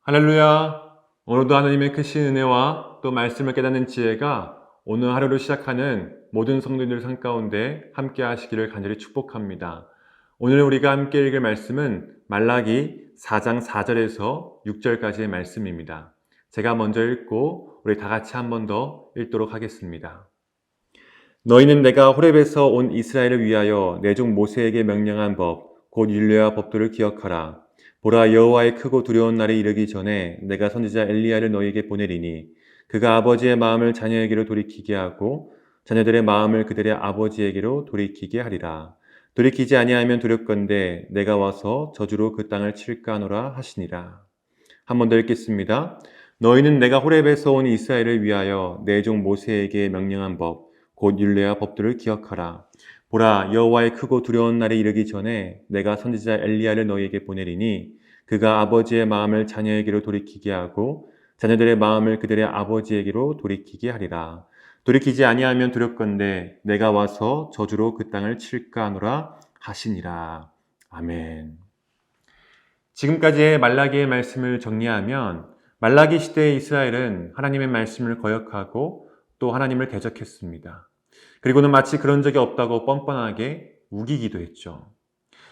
할렐루야! 오늘도 하나님의 크신 은혜와 또 말씀을 깨닫는 지혜가 오늘 하루를 시작하는 모든 성도님들 삶 가운데 함께 하시기를 간절히 축복합니다. 오늘 우리가 함께 읽을 말씀은 말라기 4장 4절에서 6절까지의 말씀입니다. 제가 먼저 읽고 우리 다 같이 한 번 더 읽도록 하겠습니다. 너희는 내가 호렙에서 온 이스라엘을 위하여 내 종 모세에게 명령한 법, 곧 율례와 법도를 기억하라. 보라, 여호와의 크고 두려운 날이 이르기 전에 내가 선지자 엘리야를 너희에게 보내리니 그가 아버지의 마음을 자녀에게로 돌이키게 하고 자녀들의 마음을 그들의 아버지에게로 돌이키게 하리라. 돌이키지 아니하면 두렵건대 내가 와서 저주로 그 땅을 칠까 하노라 하시니라. 한 번 더 읽겠습니다. 너희는 내가 호렙에서 온 이스라엘을 위하여 내 종 모세에게 명령한 법, 곧 율례와 법도를 기억하라. 보라, 여호와의 크고 두려운 날이 이르기 전에 내가 선지자 엘리야를 너희에게 보내리니 그가 아버지의 마음을 자녀에게로 돌이키게 하고 자녀들의 마음을 그들의 아버지에게로 돌이키게 하리라. 돌이키지 아니하면 두렵건대 내가 와서 저주로 그 땅을 칠까 하노라 하시니라. 아멘. 지금까지의 말라기의 말씀을 정리하면 말라기 시대의 이스라엘은 하나님의 말씀을 거역하고 또 하나님을 대적했습니다. 그리고는 마치 그런 적이 없다고 뻔뻔하게 우기기도 했죠.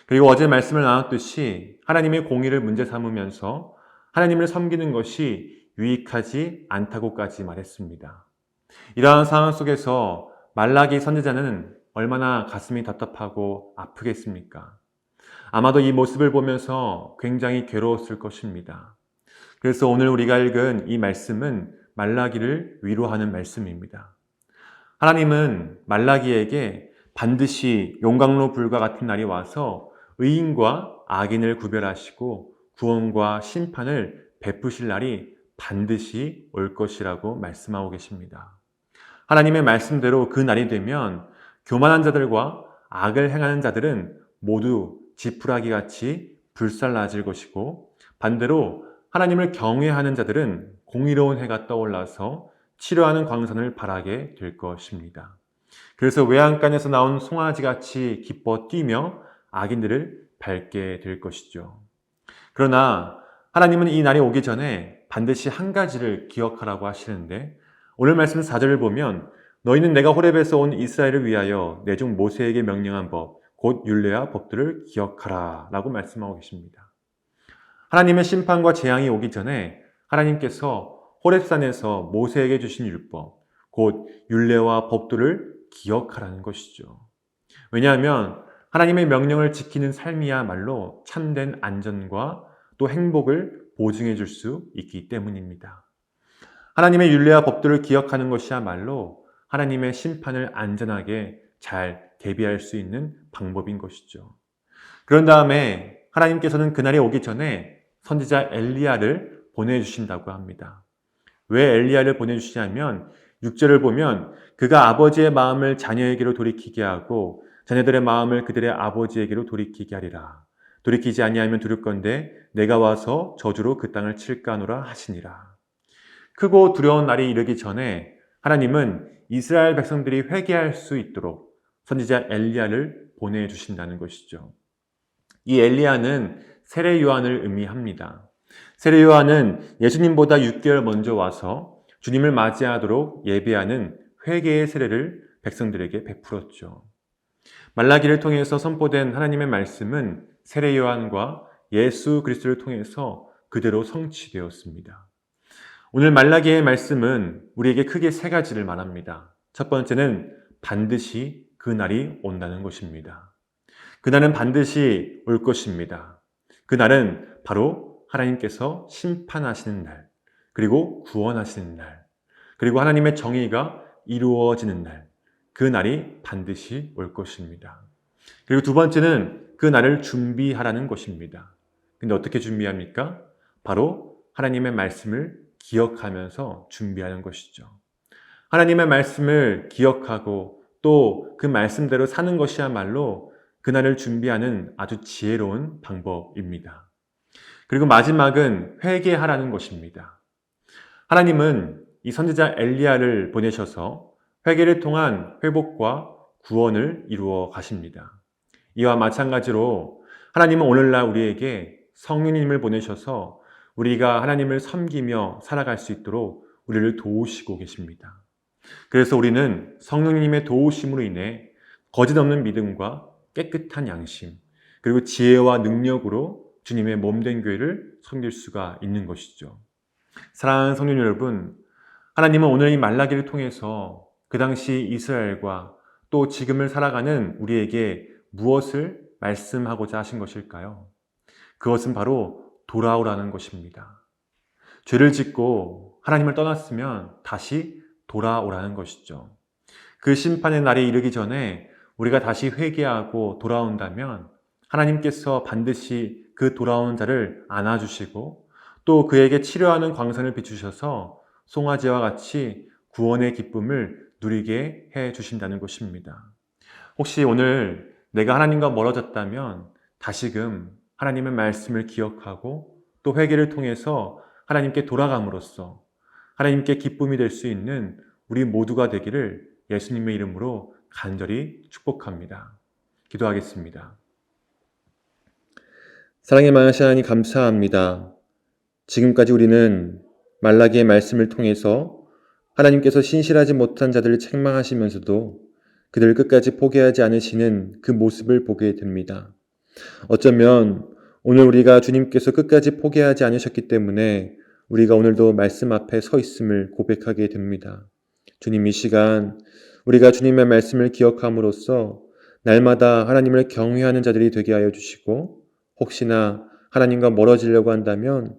그리고 어제 말씀을 나눴듯이 하나님의 공의를 문제 삼으면서 하나님을 섬기는 것이 유익하지 않다고까지 말했습니다. 이러한 상황 속에서 말라기 선지자는 얼마나 가슴이 답답하고 아프겠습니까? 아마도 이 모습을 보면서 굉장히 괴로웠을 것입니다. 그래서 오늘 우리가 읽은 이 말씀은 말라기를 위로하는 말씀입니다. 하나님은 말라기에게 반드시 용광로 불과 같은 날이 와서 의인과 악인을 구별하시고 구원과 심판을 베푸실 날이 반드시 올 것이라고 말씀하고 계십니다. 하나님의 말씀대로 그 날이 되면 교만한 자들과 악을 행하는 자들은 모두 지푸라기 같이 불살라질 것이고 반대로 하나님을 경외하는 자들은 공의로운 해가 떠올라서 치료하는 광선을 발하게 될 것입니다. 그래서 외양간에서 나온 송아지같이 기뻐 뛰며 악인들을 밟게 될 것이죠. 그러나 하나님은 이 날이 오기 전에 반드시 한 가지를 기억하라고 하시는데 오늘 말씀 4절을 보면 너희는 내가 호렙에서 온 이스라엘을 위하여 내 종 모세에게 명령한 법, 곧 율례와 법들을 기억하라 라고 말씀하고 계십니다. 하나님의 심판과 재앙이 오기 전에 하나님께서 호렙산에서 모세에게 주신 율법, 곧 율례와 법도를 기억하라는 것이죠. 왜냐하면 하나님의 명령을 지키는 삶이야말로 참된 안전과 또 행복을 보증해 줄 수 있기 때문입니다. 하나님의 율례와 법도를 기억하는 것이야말로 하나님의 심판을 안전하게 잘 대비할 수 있는 방법인 것이죠. 그런 다음에 하나님께서는 그날이 오기 전에 선지자 엘리야를 보내주신다고 합니다. 왜 엘리야를 보내주시냐면 6절을 보면 그가 아버지의 마음을 자녀에게로 돌이키게 하고 자녀들의 마음을 그들의 아버지에게로 돌이키게 하리라. 돌이키지 아니하면 두렵건대 내가 와서 저주로 그 땅을 칠까 하노라 하시니라. 크고 두려운 날이 이르기 전에 하나님은 이스라엘 백성들이 회개할 수 있도록 선지자 엘리야를 보내주신다는 것이죠. 이 엘리야는 세례 요한을 의미합니다. 세례 요한은 예수님보다 6개월 먼저 와서 주님을 맞이하도록 예배하는 회개의 세례를 백성들에게 베풀었죠. 말라기를 통해서 선포된 하나님의 말씀은 세례 요한과 예수 그리스도를 통해서 그대로 성취되었습니다. 오늘 말라기의 말씀은 우리에게 크게 세 가지를 말합니다. 첫 번째는 반드시 그 날이 온다는 것입니다. 그날은 반드시 올 것입니다. 그날은 바로 하나님께서 심판하시는 날, 그리고 구원하시는 날, 그리고 하나님의 정의가 이루어지는 날, 그 날이 반드시 올 것입니다. 그리고 두 번째는 그 날을 준비하라는 것입니다. 근데 어떻게 준비합니까? 바로 하나님의 말씀을 기억하면서 준비하는 것이죠. 하나님의 말씀을 기억하고 또 그 말씀대로 사는 것이야말로 그날을 준비하는 아주 지혜로운 방법입니다. 그리고 마지막은 회개하라는 것입니다. 하나님은 이 선지자 엘리야를 보내셔서 회개를 통한 회복과 구원을 이루어 가십니다. 이와 마찬가지로 하나님은 오늘날 우리에게 성령님을 보내셔서 우리가 하나님을 섬기며 살아갈 수 있도록 우리를 도우시고 계십니다. 그래서 우리는 성령님의 도우심으로 인해 거짓 없는 믿음과 깨끗한 양심, 그리고 지혜와 능력으로 주님의 몸된 교회를 섬길 수가 있는 것이죠. 사랑하는 성도 여러분, 하나님은 오늘 이 말라기를 통해서 그 당시 이스라엘과 또 지금을 살아가는 우리에게 무엇을 말씀하고자 하신 것일까요? 그것은 바로 돌아오라는 것입니다. 죄를 짓고 하나님을 떠났으면 다시 돌아오라는 것이죠. 그 심판의 날이 이르기 전에 우리가 다시 회개하고 돌아온다면 하나님께서 반드시 그 돌아오는 자를 안아주시고 또 그에게 치료하는 광선을 비추셔서 송아지와 같이 구원의 기쁨을 누리게 해 주신다는 것입니다. 혹시 오늘 내가 하나님과 멀어졌다면 다시금 하나님의 말씀을 기억하고 또 회개를 통해서 하나님께 돌아감으로써 하나님께 기쁨이 될 수 있는 우리 모두가 되기를 예수님의 이름으로 간절히 축복합니다. 기도하겠습니다. 사랑의 많으신 하나님 감사합니다. 지금까지 우리는 말라기의 말씀을 통해서 하나님께서 신실하지 못한 자들을 책망하시면서도 그들을 끝까지 포기하지 않으시는 그 모습을 보게 됩니다. 어쩌면 오늘 우리가 주님께서 끝까지 포기하지 않으셨기 때문에 우리가 오늘도 말씀 앞에 서 있음을 고백하게 됩니다. 주님, 이 시간 우리가 주님의 말씀을 기억함으로써 날마다 하나님을 경외하는 자들이 되게 하여 주시고 혹시나 하나님과 멀어지려고 한다면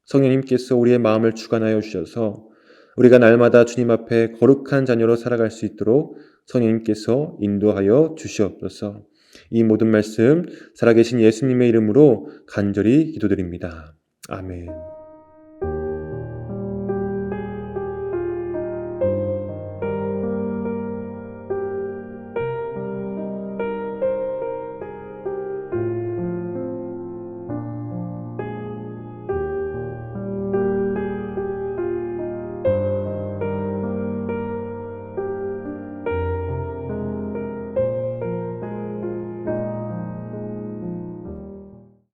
성령님께서 우리의 마음을 주관하여 주셔서 우리가 날마다 주님 앞에 거룩한 자녀로 살아갈 수 있도록 성령님께서 인도하여 주시옵소서. 이 모든 말씀 살아계신 예수님의 이름으로 간절히 기도드립니다. 아멘.